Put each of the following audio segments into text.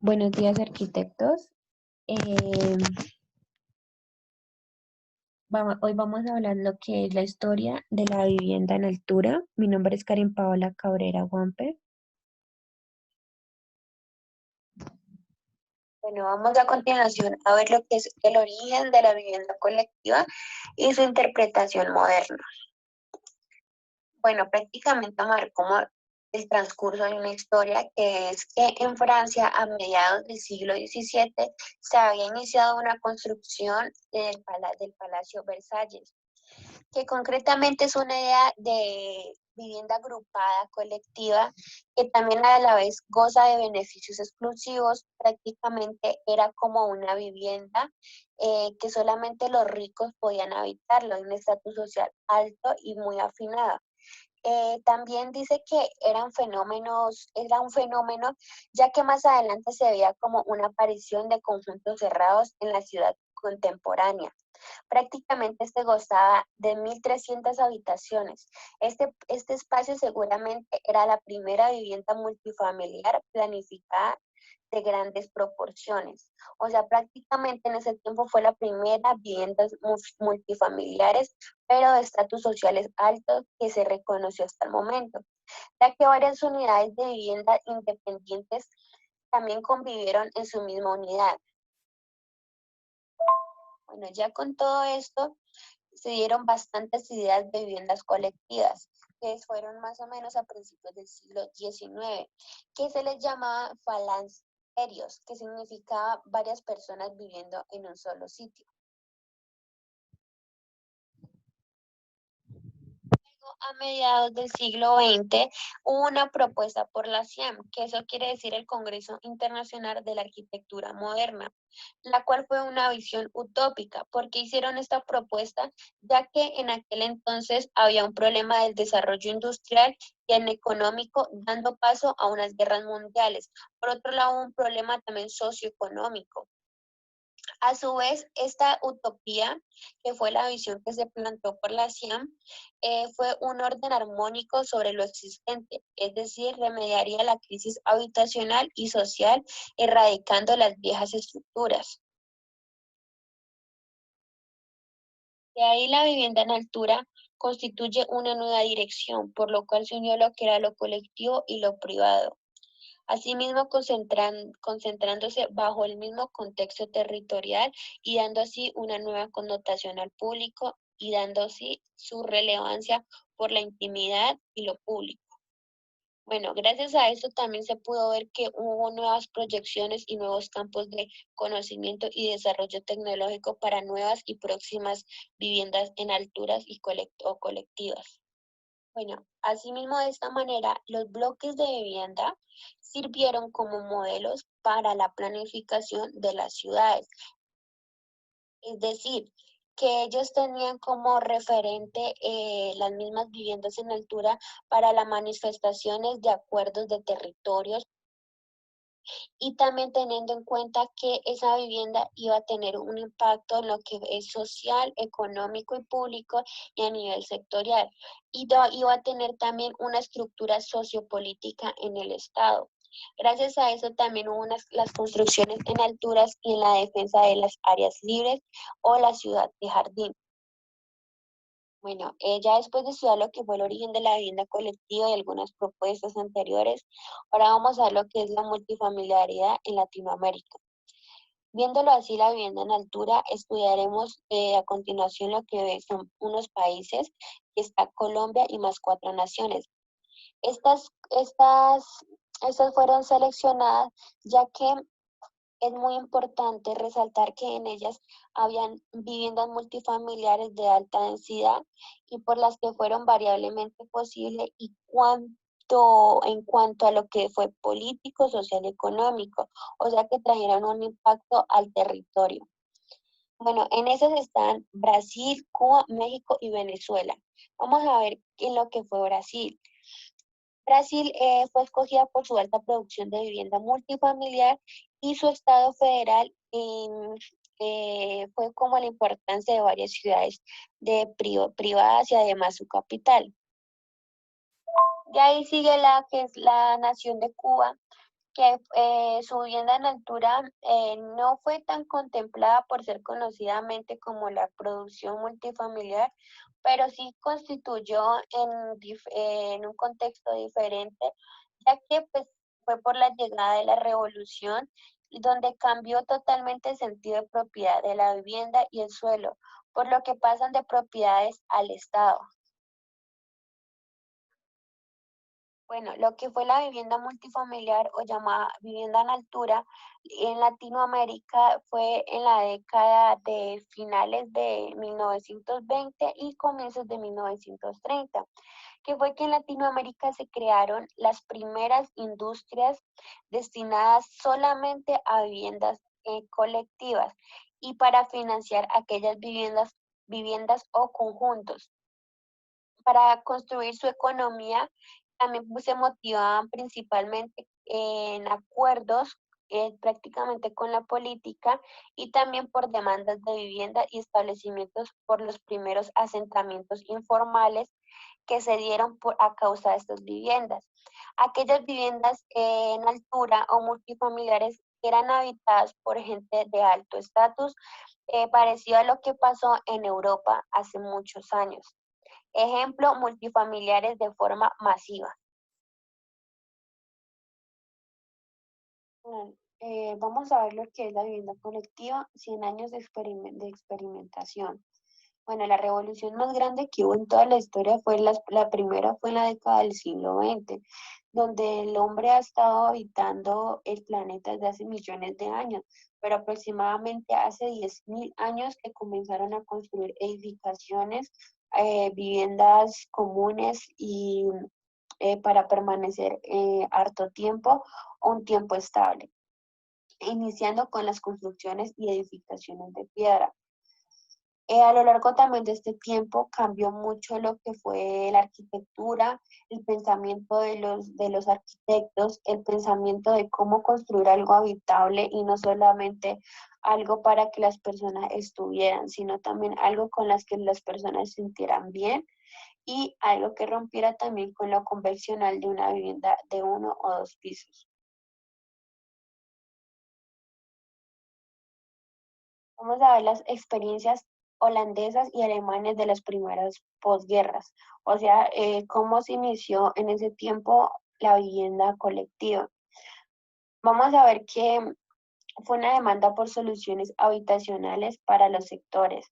Buenos días, arquitectos. Eh, hoy vamos a hablar lo que es la historia de la vivienda en altura. Mi nombre es Karen Paola Cabrera Guampe. Bueno, vamos a continuación a ver lo que es el origen de la vivienda colectiva y su interpretación moderna. Bueno, prácticamente marcó el transcurso de una historia que es que en Francia a mediados del siglo XVII se había iniciado una construcción del Palacio Versalles, que concretamente es una idea de vivienda agrupada, colectiva, que también a la vez goza de beneficios exclusivos. Prácticamente era como una vivienda que solamente los ricos podían habitarlo, en un estatus social alto y muy afinado. También dice que era un fenómeno, ya que más adelante se veía como una aparición de conjuntos cerrados en la ciudad contemporánea. Prácticamente este gozaba de 1.300 habitaciones. Este espacio seguramente era la primera vivienda multifamiliar planificada de grandes proporciones. O sea, prácticamente en ese tiempo fue la primera viviendas multifamiliares, pero de estatus sociales altos que se reconoció hasta el momento, ya que varias unidades de vivienda independientes también convivieron en su misma unidad. Bueno, ya con todo esto se dieron bastantes ideas de viviendas colectivas, que fueron más o menos a principios del siglo XIX, que se les llamaba falansterios, que significaba varias personas viviendo en un solo sitio. A mediados del siglo XX hubo una propuesta por la CIAM, que eso quiere decir el Congreso Internacional de la Arquitectura Moderna, la cual fue una visión utópica. ¿Por qué hicieron esta propuesta? Ya que en aquel entonces había un problema del desarrollo industrial y en económico, dando paso a unas guerras mundiales. Por otro lado, un problema también socioeconómico. A su vez, esta utopía, que fue la visión que se planteó por la CIAM, fue un orden armónico sobre lo existente, es decir, remediaría la crisis habitacional y social, erradicando las viejas estructuras. De ahí la vivienda en altura constituye una nueva dirección, por lo cual se unió lo que era lo colectivo y lo privado. Asimismo, concentrándose bajo el mismo contexto territorial y dando así una nueva connotación al público y dando así su relevancia por la intimidad y lo público. Bueno, gracias a esto también se pudo ver que hubo nuevas proyecciones y nuevos campos de conocimiento y desarrollo tecnológico para nuevas y próximas viviendas en alturas y colectivas. Bueno, asimismo de esta manera, los bloques de vivienda sirvieron como modelos para la planificación de las ciudades. Es decir, que ellos tenían como referente las mismas viviendas en altura para las manifestaciones de acuerdos de territorios y también teniendo en cuenta que esa vivienda iba a tener un impacto en lo que es social, económico y público y a nivel sectorial. Y iba a tener también una estructura sociopolítica en el Estado. Gracias a eso también hubo las construcciones en alturas y en la defensa de las áreas libres o la ciudad de jardín. Bueno, ya después de estudiar lo que fue el origen de la vivienda colectiva y algunas propuestas anteriores, ahora vamos a ver lo que es la multifamiliaridad en Latinoamérica. Viéndolo así, la vivienda en altura, estudiaremos a continuación lo que son unos países, que está Colombia y más 4 naciones. Estas fueron seleccionadas ya que es muy importante resaltar que en ellas habían viviendas multifamiliares de alta densidad y por las que fueron variablemente posible en cuanto a lo que fue político, social y económico, o sea que trajeron un impacto al territorio. Bueno, en esas están Brasil, Cuba, México y Venezuela. Vamos a ver en lo que fue Brasil. Brasil fue escogida por su alta producción de vivienda multifamiliar y su estado federal fue como la importancia de varias ciudades privadas y además su capital. De ahí sigue la que es la nación de Cuba, que su vivienda en altura no fue tan contemplada por ser conocidamente como la producción multifamiliar, pero sí constituyó en un contexto diferente, ya que pues, fue por la llegada de la revolución y donde cambió totalmente el sentido de propiedad de la vivienda y el suelo, por lo que pasan de propiedades al Estado. Bueno, lo que fue la vivienda multifamiliar o llamada vivienda en altura en Latinoamérica fue en la década de finales de 1920 y comienzos de 1930, que fue que en Latinoamérica se crearon las primeras industrias destinadas solamente a viviendas colectivas y para financiar aquellas viviendas o conjuntos para construir su economía. También pues, se motivaban principalmente en acuerdos prácticamente con la política y también por demandas de vivienda y establecimientos por los primeros asentamientos informales que se dieron a causa de estas viviendas. Aquellas viviendas en altura o multifamiliares eran habitadas por gente de alto estatus, parecido a lo que pasó en Europa hace muchos años. Ejemplo, multifamiliares de forma masiva. Bueno, vamos a ver lo que es la vivienda colectiva, 100 años de experimentación. Bueno, la revolución más grande que hubo en toda la historia fue la primera fue en la década del siglo XX, donde el hombre ha estado habitando el planeta desde hace millones de años, pero aproximadamente hace 10.000 años que comenzaron a construir edificaciones, viviendas comunes y para permanecer harto tiempo o un tiempo estable, iniciando con las construcciones y edificaciones de piedra. A lo largo también de este tiempo cambió mucho lo que fue la arquitectura, el pensamiento de los arquitectos, el pensamiento de cómo construir algo habitable y no solamente algo para que las personas estuvieran, sino también algo con las que las personas se sintieran bien y algo que rompiera también con lo convencional de una vivienda de uno o dos pisos. Vamos a ver las experiencias holandesas y alemanes de las primeras posguerras, o sea, cómo se inició en ese tiempo la vivienda colectiva. Vamos a ver que fue una demanda por soluciones habitacionales para los sectores.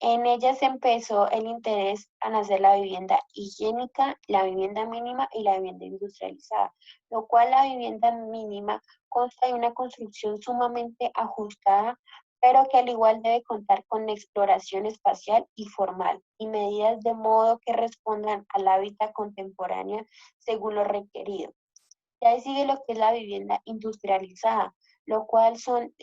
En ellas empezó el interés en hacer la vivienda higiénica, la vivienda mínima y la vivienda industrializada, lo cual la vivienda mínima consta de una construcción sumamente ajustada, pero que al igual debe contar con exploración espacial y formal y medidas de modo que respondan al hábitat contemporáneo según lo requerido. Y ahí sigue lo que es la vivienda industrializada, lo cual son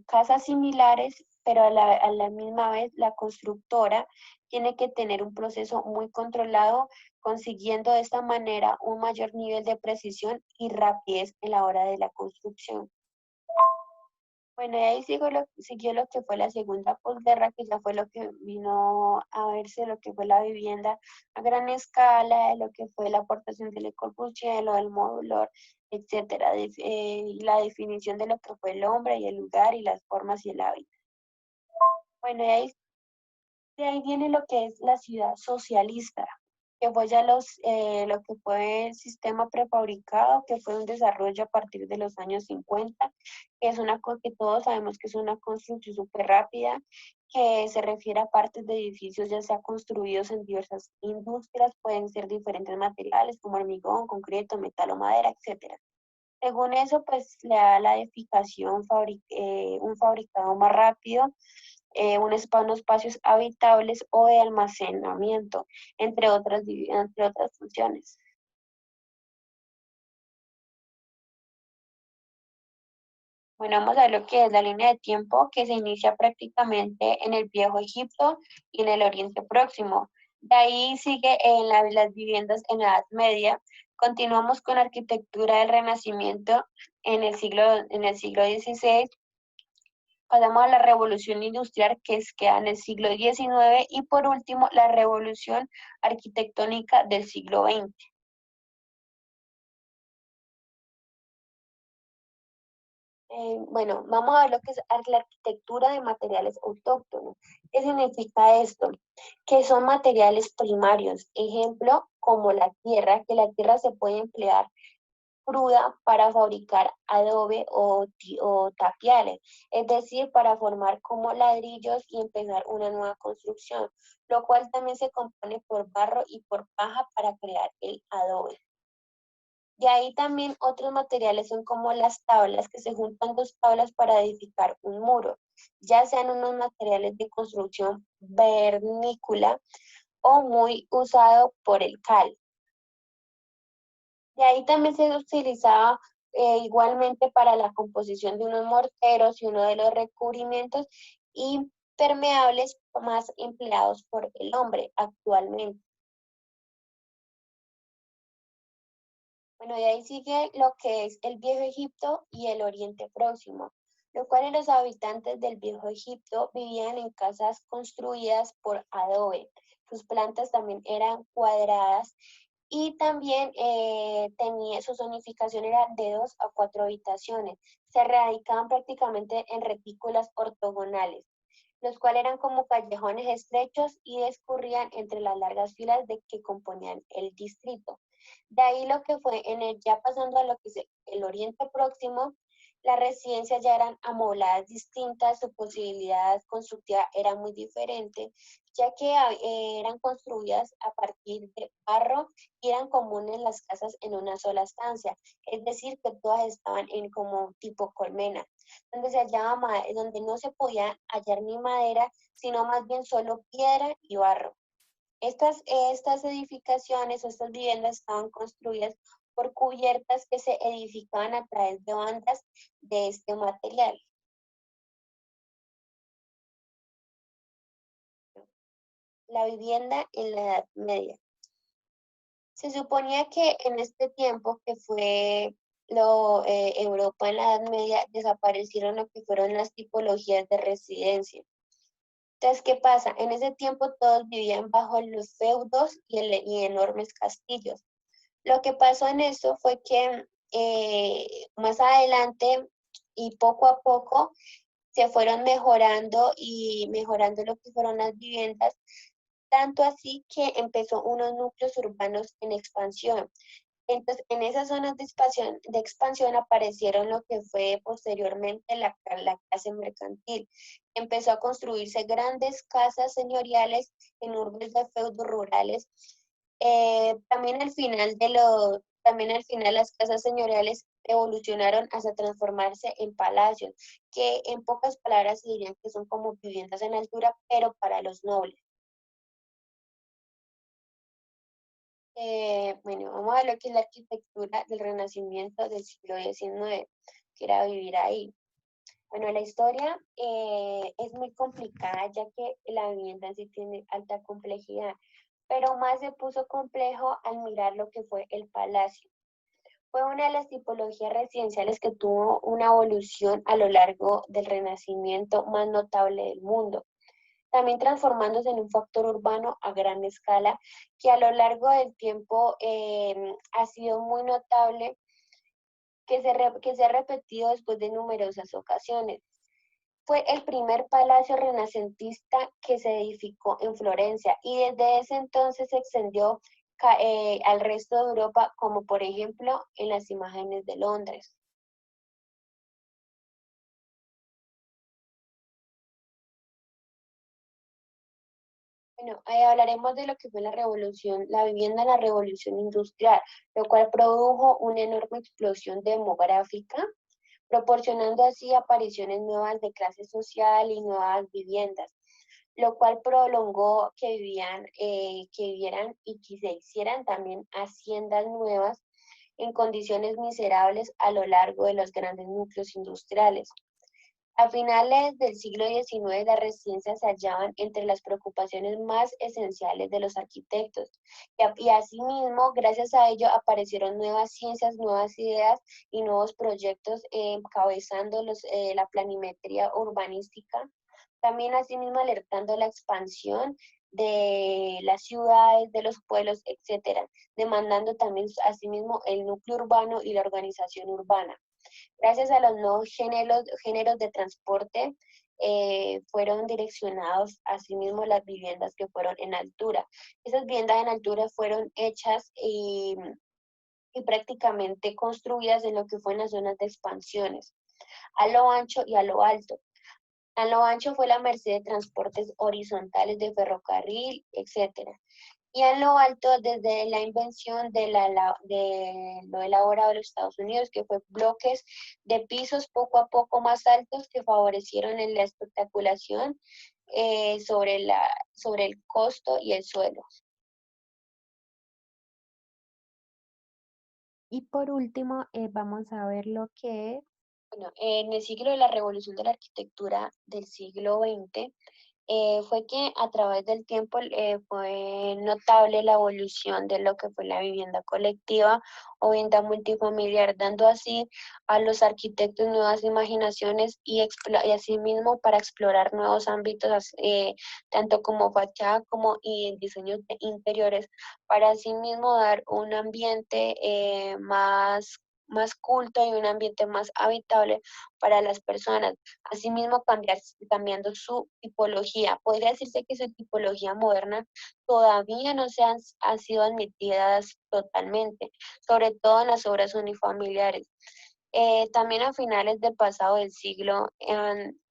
casas similares, pero a la misma vez la constructora tiene que tener un proceso muy controlado, consiguiendo de esta manera un mayor nivel de precisión y rapidez en la hora de la construcción. Bueno, y ahí siguió lo que fue la segunda posguerra, que ya fue lo que vino a verse, lo que fue la vivienda a gran escala, lo que fue la aportación del Le Corbusier, lo del módulo, etcétera, y la definición de lo que fue el hombre y el lugar y las formas y el hábitat. Bueno, y ahí de ahí viene lo que es la ciudad socialista, que fue ya lo que fue el sistema prefabricado, que fue un desarrollo a partir de los años 50, que es que todos sabemos que es una construcción súper rápida, que se refiere a partes de edificios ya sea construidos en diversas industrias, pueden ser diferentes materiales como hormigón, concreto, metal o madera, etcétera. Según eso, pues le da la edificación, un fabricado más rápido, unos espacios habitables o de almacenamiento, entre otras funciones. Bueno, vamos a ver lo que es la línea de tiempo que se inicia prácticamente en el Viejo Egipto y en el Oriente Próximo. De ahí sigue en las viviendas en la Edad Media. Continuamos con la arquitectura del Renacimiento en el siglo XVI. Pasamos a la revolución industrial queda en el siglo XIX y por último la revolución arquitectónica del siglo XX. Bueno, vamos a ver lo que es la arquitectura de materiales autóctonos. ¿Qué significa esto? Que son materiales primarios. Ejemplo, como la tierra, que la tierra se puede emplear cruda para fabricar adobe o tapiales, es decir, para formar como ladrillos y empezar una nueva construcción, lo cual también se compone por barro y por paja para crear el adobe. De ahí también otros materiales son como las tablas, que se juntan dos tablas para edificar un muro, ya sean unos materiales de construcción vernícula o muy usado por el cal. De ahí también se utilizaba igualmente para la composición de unos morteros y uno de los recubrimientos impermeables más empleados por el hombre actualmente. Bueno, y ahí sigue lo que es el Viejo Egipto y el Oriente Próximo, lo cual los habitantes del Viejo Egipto vivían en casas construidas por adobe. Sus plantas también eran cuadradas y también su zonificación era de 2 a 4 habitaciones. Se radicaban prácticamente en retículas ortogonales, los cuales eran como callejones estrechos y discurrían entre las largas filas de que componían el distrito. De ahí lo que fue ya pasando a lo que es el Oriente Próximo, las residencias ya eran amobladas distintas, su posibilidad constructiva era muy diferente, ya que eran construidas a partir de barro y eran comunes las casas en una sola estancia, es decir, que todas estaban en como tipo colmena, donde se hallaba, donde no se podía hallar ni madera, sino más bien solo piedra y barro. Estas edificaciones o estas viviendas estaban construidas por cubiertas que se edificaban a través de bandas de este material. La vivienda en la Edad Media. Se suponía que en este tiempo que fue Europa en la Edad Media, desaparecieron lo que fueron las tipologías de residencia. Entonces, ¿qué pasa? En ese tiempo todos vivían bajo los feudos y enormes castillos. Lo que pasó en esto fue que más adelante y poco a poco se fueron mejorando y mejorando lo que fueron las viviendas, tanto así que empezó unos núcleos urbanos en expansión. Entonces, en esas zonas de expansión aparecieron lo que fue posteriormente la clase mercantil. Empezó a construirse grandes casas señoriales en urbes de feudos rurales. También al final las casas señoriales evolucionaron hasta transformarse en palacios, que en pocas palabras se dirían que son como viviendas en altura, pero para los nobles. Bueno, vamos a ver lo que es la arquitectura del Renacimiento del siglo XIX, que era vivir ahí. Bueno, la historia es muy complicada ya que la vivienda en sí tiene alta complejidad, pero más se puso complejo al mirar lo que fue el palacio. Fue una de las tipologías residenciales que tuvo una evolución a lo largo del Renacimiento más notable del mundo, también transformándose en un factor urbano a gran escala que a lo largo del tiempo ha sido muy notable, que se ha repetido después de numerosas ocasiones. Fue el primer palacio renacentista que se edificó en Florencia y desde ese entonces se extendió al resto de Europa, como por ejemplo en las imágenes de Londres. Bueno, ahí hablaremos de lo que fue la vivienda en la revolución industrial, lo cual produjo una enorme explosión demográfica, proporcionando así apariciones nuevas de clase social y nuevas viviendas, lo cual prolongó que vivieran y que se hicieran también haciendas nuevas en condiciones miserables a lo largo de los grandes núcleos industriales. A finales del siglo XIX, las residencias se hallaban entre las preocupaciones más esenciales de los arquitectos y asimismo, gracias a ello, aparecieron nuevas ciencias, nuevas ideas y nuevos proyectos encabezando la planimetría urbanística, también asimismo alertando la expansión de las ciudades, de los pueblos, etcétera, demandando también asimismo el núcleo urbano y la organización urbana. Gracias a los nuevos géneros de transporte, fueron direccionados asimismo las viviendas que fueron en altura. Esas viviendas en altura fueron hechas y prácticamente construidas en lo que fue en las zonas de expansiones, a lo ancho y a lo alto. A lo ancho fue la merced de transportes horizontales de ferrocarril, etcétera. Y a lo alto desde la invención de lo elaborado de los Estados Unidos, que fue bloques de pisos poco a poco más altos que favorecieron en la espectaculación sobre el costo y el suelo. Y por último, vamos a ver lo que es. Bueno, en el siglo de la revolución de la arquitectura del siglo XX, fue que a través del tiempo fue notable la evolución de lo que fue la vivienda colectiva o vivienda multifamiliar, dando así a los arquitectos nuevas imaginaciones y asimismo para explorar nuevos ámbitos, tanto como fachada como y diseños de interiores, para asimismo dar un ambiente más culto y un ambiente más habitable para las personas. Asimismo, cambiando su tipología. Podría decirse que su tipología moderna todavía no han sido admitidas totalmente, sobre todo en las obras unifamiliares. También a finales del pasado del siglo,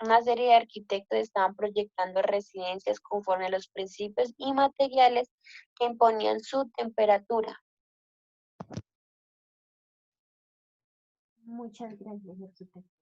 una serie de arquitectos estaban proyectando residencias conforme a los principios y materiales que imponían su temperatura. Muchas gracias, arquitecto.